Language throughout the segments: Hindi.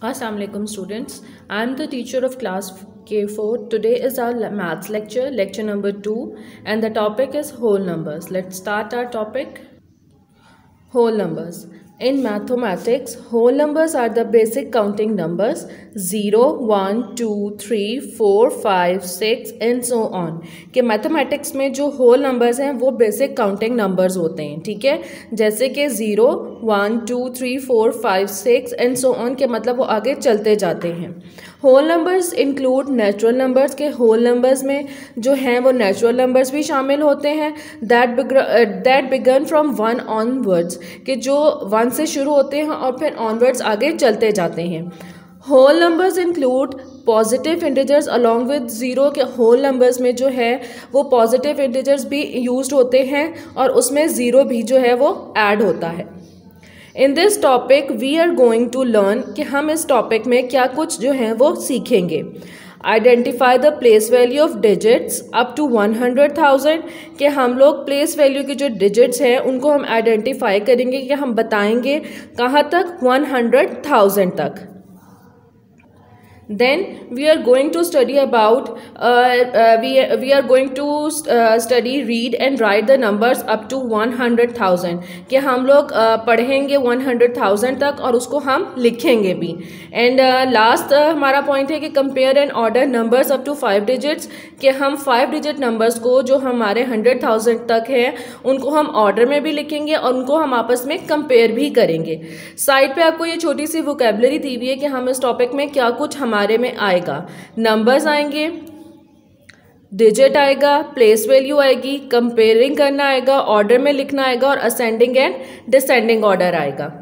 Assalamualaikum students. I am the teacher of class K4. Today is our maths lecture number 2, and the topic is whole numbers. Let's start our topic. Whole numbers. In mathematics, whole numbers are the basic counting numbers 0, 1, 2, 3, 4, 5, 6 and so on. कि मैथमेटिक्स में जो होल नंबर्स हैं वो बेसिक काउंटिंग नंबर्स होते हैं, ठीक है। जैसे कि 0, 1, 2, 3, 4, 5, 6 एंड सो ऑन के मतलब वो आगे चलते जाते हैं। Whole numbers include natural numbers के होल नंबर्स में जो हैं वो नेचुरल नंबर्स भी शामिल होते हैं दैट बिगन फ्रॉम 1 ऑनवर्ड्स, कि जो 1 से शुरू होते हैं और फिर ऑनवर्ड्स आगे चलते जाते हैं। Whole numbers include positive integers along with zero के होल नंबर्स में जो है वो पॉजिटिव इंटीजर्स भी यूज्ड होते हैं और उसमें ज़ीरो भी जो है वो ऐड होता है। In this topic we are going to learn कि हम इस टॉपिक में क्या कुछ जो है वो सीखेंगे। Identify the place value of digits up to 100,000, कि हम लोग प्लेस वैल्यू की जो डिजिट्स हैं उनको हम आइडेंटिफाई करेंगे, कि हम बताएंगे कहाँ तक 100,000 तक। Then we are going to study about we are going to study read and write the numbers up to 100,000, कि हम लोग पढ़ेंगे 100,000 तक और उसको हम लिखेंगे भी। एंड लास्ट हमारा पॉइंट है कि compare and order numbers up to 5 digits, कि हम 5 डिजिट नंबर्स को जो हमारे 100,000 तक हैं उनको हम ऑर्डर में भी लिखेंगे और उनको हम आपस में कंपेयर भी करेंगे। साइड पे आपको ये छोटी सी वोकेबलरी दी हुई है कि हम इस टॉपिक में क्या कुछ हमारे में आएगा। नंबर्स आएंगे, डिजिट आएगा, प्लेस वैल्यू आएगी, कंपेयरिंग करना आएगा, ऑर्डर में लिखना आएगा और असेंडिंग एंड डिसेंडिंग ऑर्डर आएगा।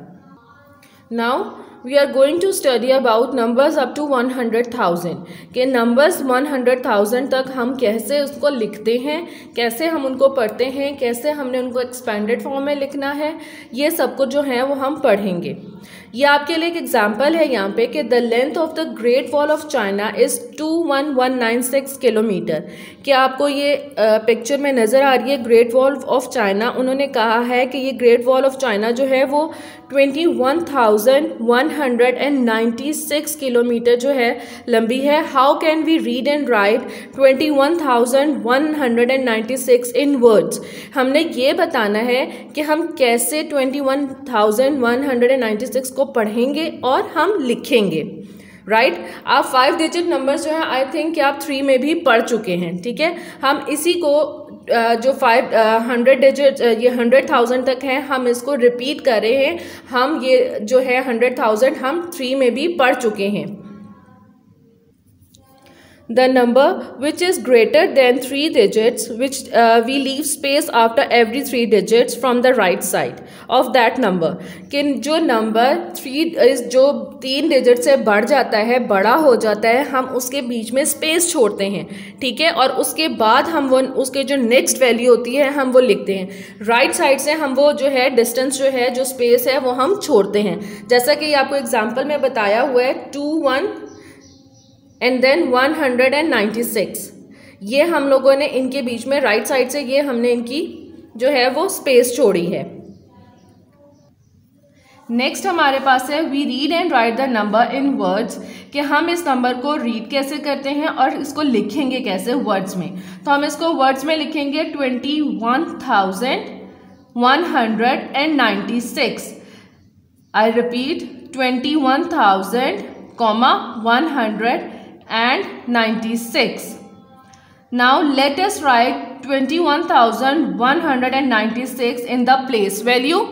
Now we are going to study about numbers up to 100,000, के नंबर्स 100,000 तक हम कैसे उसको लिखते हैं, कैसे हम उनको पढ़ते हैं, कैसे हमने उनको एक्सपेंडेड फॉर्म में लिखना है, ये सब कुछ जो है वो हम पढ़ेंगे। ये आपके लिए एक एग्जाम्पल है यहाँ पे कि the length of the great wall of China is 21,196 kilometre, कि आपको ये पिक्चर में नज़र आ रही है ग्रेट वॉल ऑफ चाइना। उन्होंने कहा है कि ये ग्रेट वॉल ऑफ चाइना जो है वो 21,196 किलोमीटर जो है लंबी है। How can we read and write 21,196 in words? हमने ये बताना है कि हम कैसे 21,196 को पढ़ेंगे और हम लिखेंगे, राइट। आप 5 डिजिट नंबर्स जो हैं आई थिंक कि आप 3 में भी पढ़ चुके हैं, ठीक है। हम इसी को जो 500 डिजिट ये 100,000 तक है हम इसको रिपीट कर रहे हैं। हम ये जो है 100,000 हम 3 में भी पढ़ चुके हैं। The number which is greater than 3 digits, which we leave space after every 3 digits from the right side of that number, कि जो नंबर 3 डिजिट से बढ़ जाता है, बड़ा हो जाता है, हम उसके बीच में स्पेस छोड़ते हैं, ठीक है। और उसके बाद हम वो उसके जो नेक्स्ट वैल्यू होती है हम वो लिखते हैं। राइट साइड से हम वो जो है डिस्टेंस जो है जो स्पेस है वो हम छोड़ते हैं, जैसा कि आपको एग्जाम्पल में बताया हुआ है 21 एंड देन 196। ये हम लोगों ने इनके बीच में राइट साइड से ये हमने इनकी जो है वो स्पेस छोड़ी है। नेक्स्ट हमारे पास है we read and write the number in words, कि हम इस नंबर को रीड कैसे करते हैं और इसको लिखेंगे कैसे वर्ड्स में। तो हम इसको वर्ड्स में लिखेंगे 21,196। I repeat 21,196. Now let us write 21,196 in the place value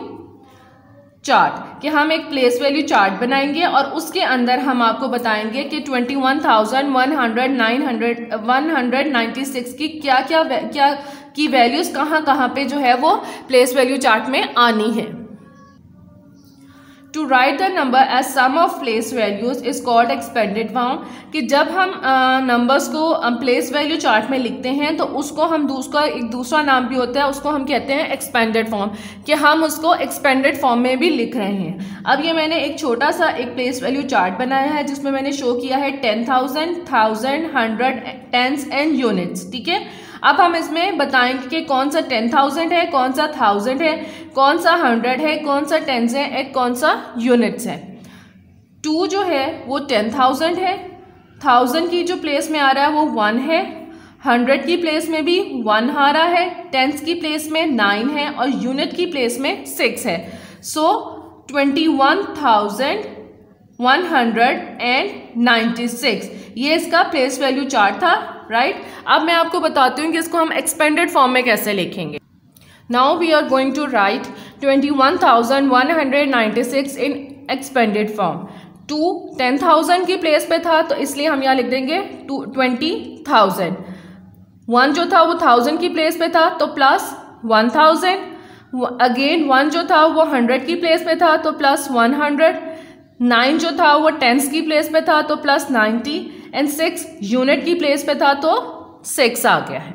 chart, कि हम एक प्लेस वैल्यू चार्ट बनाएंगे और उसके अंदर हम आपको बताएंगे कि 21,196 की क्या की वैल्यूज कहाँ पे जो है वो प्लेस वैल्यू चार्ट में आनी है। To write the number as sum of place values is called expanded form, कि जब हम नंबर्स को प्लेस वैल्यू चार्ट में लिखते हैं तो उसको हम एक दूसरा नाम भी होता है, उसको हम कहते हैं एक्सपेंडेड फॉर्म, कि हम उसको एक्सपेंडेड फॉर्म में भी लिख रहे हैं। अब ये मैंने एक छोटा सा एक प्लेस वैल्यू चार्ट बनाया है जिसमें मैंने शो किया है 10,000, 1,000, 100, टेंस एंड यूनिट्स, ठीक है। अब हम इसमें बताएंगे कि कौन सा 10,000 है, कौन सा 1,000 है, कौन सा 100 है, कौन सा टेंस है, कौन सा यूनिट्स है। 2 जो है वो 10,000 है, 1000 की जो प्लेस में आ रहा है वो 1 है, 100 की प्लेस में भी 1 आ रहा है, टेंस की प्लेस में 9 है और यूनिट की प्लेस में 6 है। सो 21,196 ये इसका प्लेस वैल्यू चार्ट था, राइट। अब मैं आपको बताती हूँ कि इसको हम एक्सपेंडेड फॉर्म में कैसे लिखेंगे। Now we are going to write 21,196 in expanded form. 2 10,000 की प्लेस पे था तो इसलिए हम यहाँ लिख देंगे 20,000। 1 जो था वो 1000 की प्लेस पे था तो प्लस 1000। अगेन 1 जो था वो 100 की प्लेस पे था तो प्लस 100। 9 जो था वो टेंस की प्लेस पे था तो प्लस 90 एंड 6 यूनिट की प्लेस पे था तो 6 आ गया है।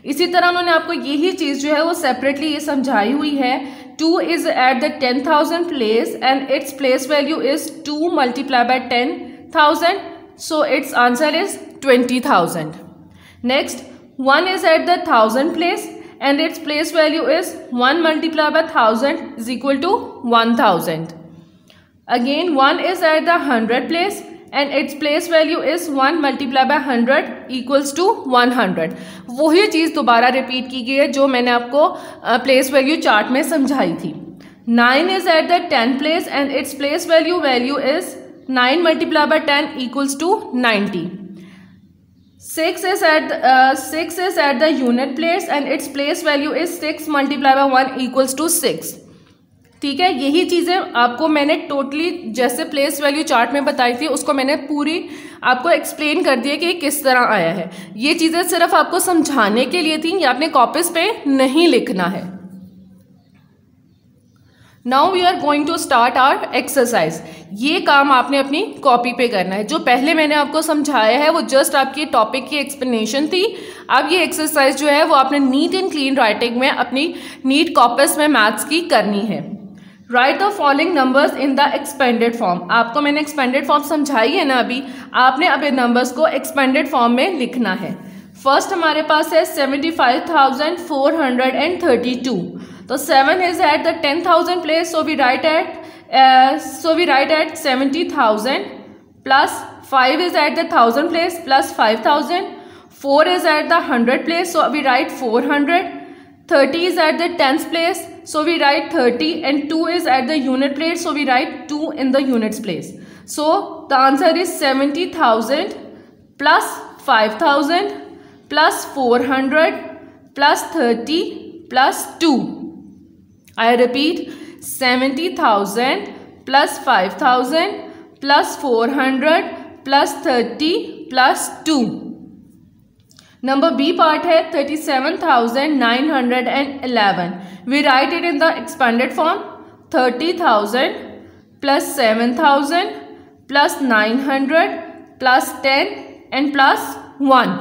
इसी तरह उन्होंने आपको यही चीज़ जो है वो सेपरेटली ये समझाई हुई है। 2 is at the 10,000 place and its place value is 2 multiply by 10,000, so it's answer is 20,000। Next 1 is at the 1000 place and its place value is 1 multiplied by 1000 is equal to 1000. Again 1 is at the 100 place and its place value is 1 multiplied by 100 equals to 100. वही चीज़ दोबारा रिपीट की गई है जो मैंने आपको प्लेस वैल्यू चार्ट में समझाई थी। 9 is at the 10 place and its place value is 9 multiplied by 10 equals to 90. 6 is at the unit place and its place value is 6 multiplied by 1 equals to 6. ठीक है, यही चीज़ें आपको मैंने टोटली जैसे प्लेस वैल्यू चार्ट में बताई थी उसको मैंने पूरी आपको एक्सप्लेन कर दिया कि किस तरह आया है। ये चीज़ें सिर्फ आपको समझाने के लिए थी, ये आपने कॉपीज पे नहीं लिखना है। Now we are going to start our exercise. ये काम आपने अपनी कॉपी पे करना है। जो पहले मैंने आपको समझाया है वो जस्ट आपकी टॉपिक की एक्सप्लेनेशन थी। अब ये एक्सरसाइज जो है वो आपने नीट एंड क्लीन राइटिंग में अपनी नीट कॉपीज में मैथ्स की करनी है। Right the following numbers in the expanded form. आपको मैंने एक्सपेंडेड फॉर्म समझाई है ना अभी, आपने अब इन नंबर्स को एक्सपेंडेड फॉर्म में लिखना है। फर्स्ट हमारे पास है 75,432। तो 7 is at the 10,000 place, so we write at 70,000 plus 5 is at the 1000 place plus 5,000. 4 is at the 100 place, so we write 400. 30 is at the tens place, so we write 30, and 2 is at the unit place, so we write 2 in the units place. So the answer is 70,000 plus 5,000 plus 400 plus 30 plus 2. I repeat, 70,000 plus 5,000 plus 400 plus 30 plus 2. Number B part है 37,911. We write it in the expanded form. 30,000 plus 7,000 plus 900 plus 10 and plus 1.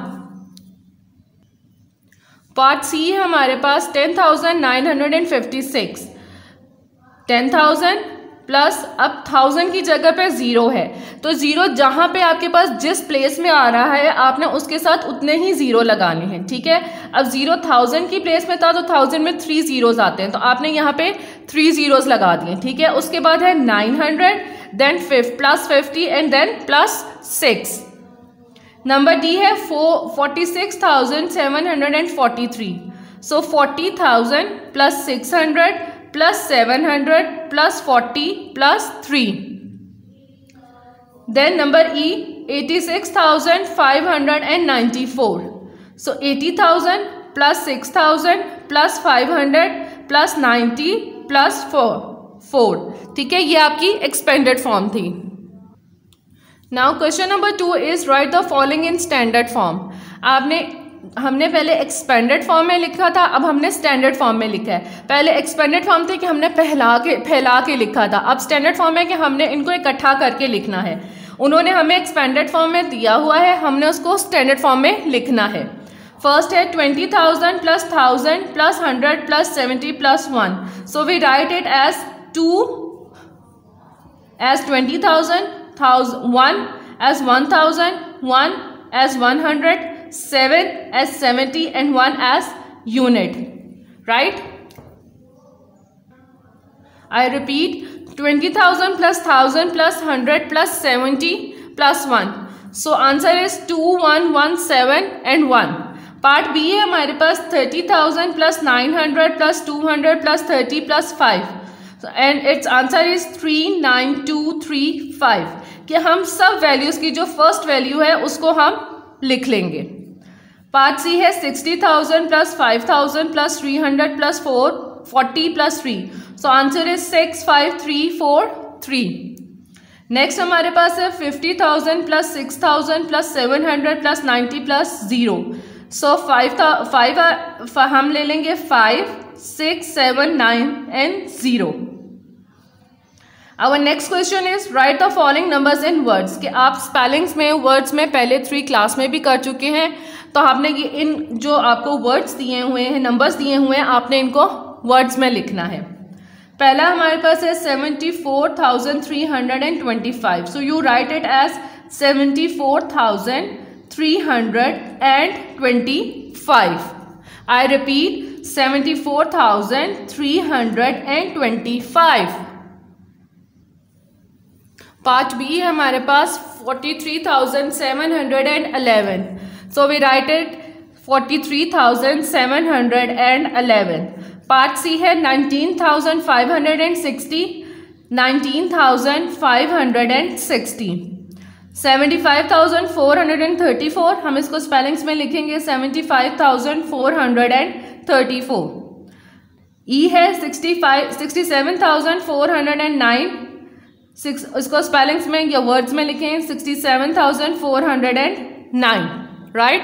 Part C है हमारे पास 10,956। 10,000 प्लस अब 1000 की जगह पे 0 है तो 0 जहाँ पे आपके पास जिस प्लेस में आ रहा है आपने उसके साथ उतने ही 0 लगाने हैं। ठीक है, अब 0 1000 की प्लेस में था तो 1000 में 3 zeros आते हैं तो आपने यहाँ पे 3 zeros लगा दिए। ठीक है, उसके बाद है 900 then plus 50 and then plus 6। Number D है 46,743। So 40,000 plus 600 plus 700 plus 40 plus 3। Then number E 86,594। So 80,000 plus 6,000 plus 500 plus 90 plus 4। ठीक है, ये आपकी एक्सपेंडेड फॉर्म थी। Now question number 2 is write the following in standard form. हमने पहले एक्सपेंडेड फॉर्म में लिखा था, अब हमने स्टैंडर्ड फॉर्म में लिखा है। पहले एक्सपेंडेड फॉर्म थे कि हमने फैला के लिखा था, अब स्टैंडर्ड फॉर्म है कि हमने इनको इकट्ठा करके लिखना है। उन्होंने हमें एक्सपेंडेड फॉर्म में दिया हुआ है, हमने उसको स्टैंडर्ड फॉर्म में लिखना है। फर्स्ट है 20,000 plus 1000 plus 100 plus 70 plus 1। So we write it as 20,000, 1 as 1,000, 1 as 100, 7 as 70 and 1 as unit. Right? I repeat, 20,000 plus 1,000 plus 100 plus 70 plus 1. So answer is 2, 1, 1, 7 and 1. Part B है हमारे पास 30,000 plus 900 plus 200 plus 30 plus 5 and it's answer is 39235 कि हम सब वैल्यूज की जो फर्स्ट वैल्यू है उसको हम लिख लेंगे। पार्ट सी है 60,000 plus 5,000 plus 300 plus 40 plus 3, so answer is 65343। Next हमारे पास है 50,000 plus 6,000 plus 700 plus 90 plus 0, so 5 हम ले लेंगे 5, 6, 7, 9 and 0। Our next question is write the following numbers in words, कि आप स्पेलिंग्स में वर्ड्स में पहले 3 क्लास में भी कर चुके हैं, तो आपने ये इन जो आपको वर्ड्स दिए हुए हैं, नंबर्स दिए हुए हैं, आपने इनको वर्ड्स में लिखना है। पहला हमारे पास है 74,325, so you write it as 74,325. I repeat, 74,325. Part B है हमारे पास 43,711. So we write it 43,711. Part C है 19,560, 19,560. 75,434, हम इसको स्पेलिंग्स में लिखेंगे 75,434। ई है 67,409, इसको स्पेलिंग्स में या वर्ड्स में लिखें 67,409, right.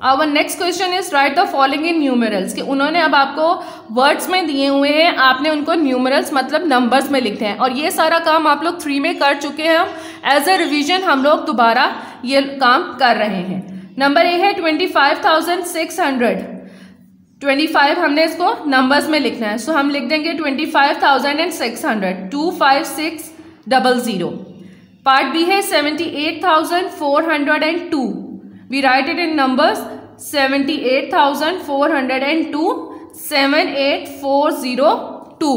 Our next question is write the following in numerals, कि उन्होंने अब आपको वर्ड्स में दिए हुए हैं, आपने उनको न्यूमरल्स मतलब नंबर्स में लिखते हैं, और ये सारा काम आप लोग 3 में कर चुके हैं। एज ए रिवीजन हम लोग दोबारा ये काम कर रहे हैं। नंबर ए है 25,600, 25 हमने इसको नंबर्स में लिखना है, सो हम लिख देंगे 25,600, 25600। पार्ट बी है 78,402, we write it in numbers 78,402, 78402।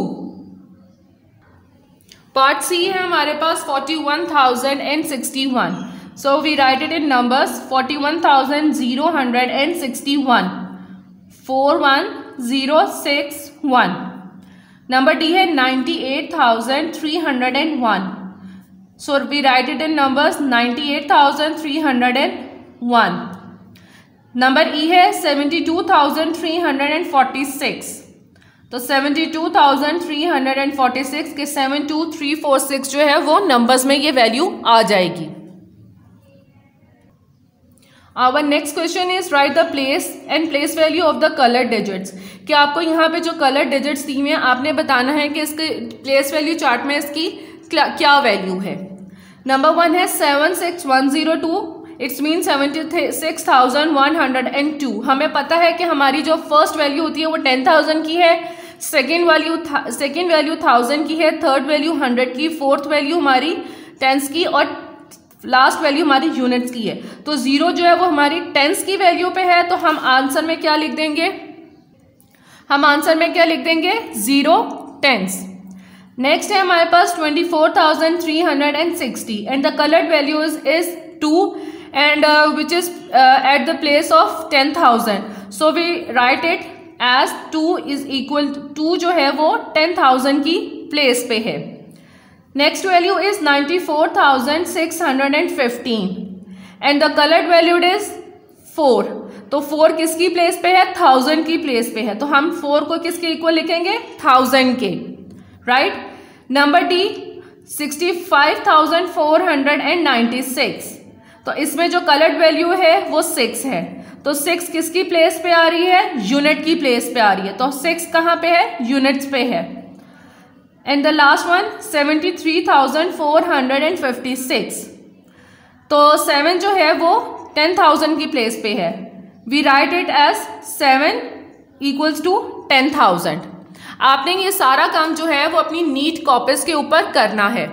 Part C है हमारे पास 41,061, so we write it in numbers 41,061, 41061। Number D है 98,301, so we write it in numbers 98,301। Number ई है 72,346, तो 72,346 के 72346 जो है वो नंबर्स में ये वैल्यू आ जाएगी। Our next question is write the place and place value of the colour digits, कि आपको यहाँ पे जो कलर डिजिट्स दी हुई हैं आपने बताना है कि इसके प्लेस वैल्यू चार्ट में इसकी क्या वैल्यू है। नंबर 1 है 76102, इट्स मीन 76,102। हमें पता है कि हमारी जो फर्स्ट वैल्यू होती है वो 10,000 की है, सेकेंड वैल्यू 1,000 की है, थर्ड वैल्यू 100 की, फोर्थ वैल्यू हमारी टेंस की और लास्ट वैल्यू हमारी यूनिट्स की है। तो 0 जो है वो हमारी टेंस की वैल्यू पे है, तो हम आंसर में क्या लिख देंगे, 0 टेंस। नेक्स्ट है हमारे पास 24,360 and the coloured value is 2 and which is at the place of 10,000, so we write it as 2 is equal to 2 जो है वो 10,000 की प्लेस पे है। Next value is 94,615 and the coloured value is 4, तो 4 किसकी प्लेस पे है, 1000 की प्लेस पे है, तो हम 4 को किसके इक्वल लिखेंगे, 1000 के, राइट। नंबर डी 65,496, तो इसमें जो कलर्ड वैल्यू है वो 6 है, तो 6 किसकी प्लेस पे आ रही है, यूनिट की प्लेस पे आ रही है, तो 6 कहाँ पे है, यूनिट्स पे है। एंड द लास्ट वन 73,456, तो 7 जो है वो 10,000 की प्लेस पे है, we write it as 7 equals to 10,000। आपने ये सारा काम जो है वो अपनी नीट कॉपीज के ऊपर करना है।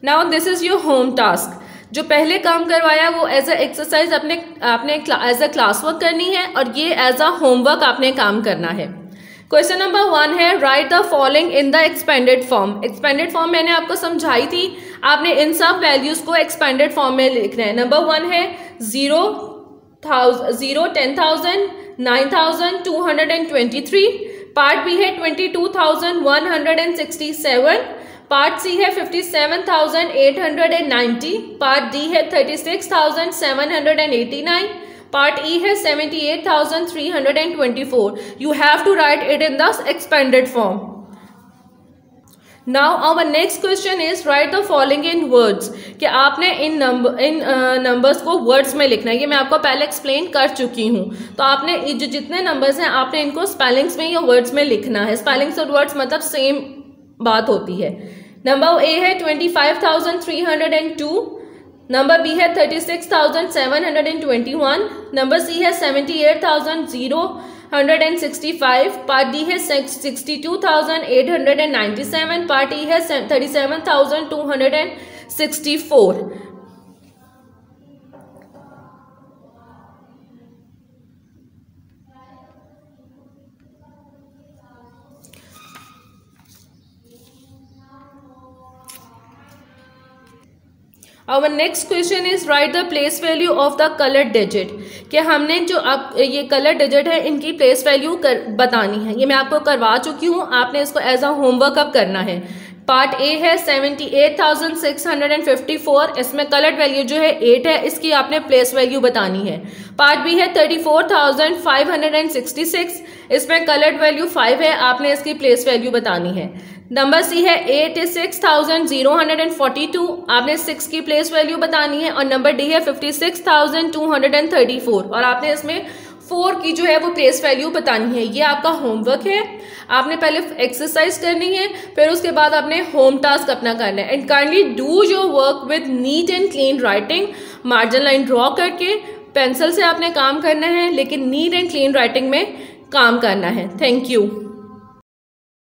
Now this is your home task. जो पहले काम करवाया वो एज अ एक्सरसाइज आपने एज अ क्लास वर्क करनी है और ये एज अ होमवर्क आपने काम करना है। क्वेश्चन नंबर 1 है right the following in the expanded form. Expanded form मैंने आपको समझाई थी, आपने इन सब वैल्यूज को एक्सपेंडेड फॉर्म में लिखना है। नंबर 1 है 0, 10,000, 9,223, पार्ट बी है 22,167, पार्ट सी है 57,890, पार्ट डी है 36,789, पार्ट ई है 78,324. You have to write it in the expanded form. Now our next question is write the following in words. कि आपने इन नंबर्स को वर्ड्स में लिखना है। ये मैं आपको पहले एक्सप्लेन कर चुकी हूँ। तो आपने जो जितने नंबर्स हैं आपने इनको स्पेलिंग्स में या वर्ड्स में लिखना है। स्पेलिंग्स और वर्ड्स मतलब सेम बात होती है। नंबर ए है 25,302, नंबर बी है 36,721, नंबर सी है 78,065, पार्ट डी है 62,897, पार्ट ई है 37,264. Our next question is write the place value of the colored digit. कि हमने जो अब ये कलर डिजिट है इनकी प्लेस वैल्यू बतानी है। ये मैं आपको करवा चुकी हूँ, आपने इसको एज अ होमवर्क अब करना है। पार्ट ए है 78,654, इसमें कलर्ड वैल्यू जो है 8 है, इसकी आपने प्लेस वैल्यू बतानी है। पार्ट बी है 34,566, इसमें कलर्ड वैल्यू 5 है, आपने इसकी प्लेस वैल्यू बतानी है। नंबर सी है 86,042, आपने 6 की प्लेस वैल्यू बतानी है। और नंबर डी है 56,234 और आपने इसमें 4 की जो है वो प्लेस वैल्यू बतानी है। ये आपका होमवर्क है, आपने पहले एक्सरसाइज करनी है, फिर उसके बाद आपने होम टास्क अपना करना है। And kindly do your work with neat and clean writing. Margin line draw करके पेंसिल से आपने काम करना है, लेकिन नीट एंड क्लीन राइटिंग में काम करना है। Thank you.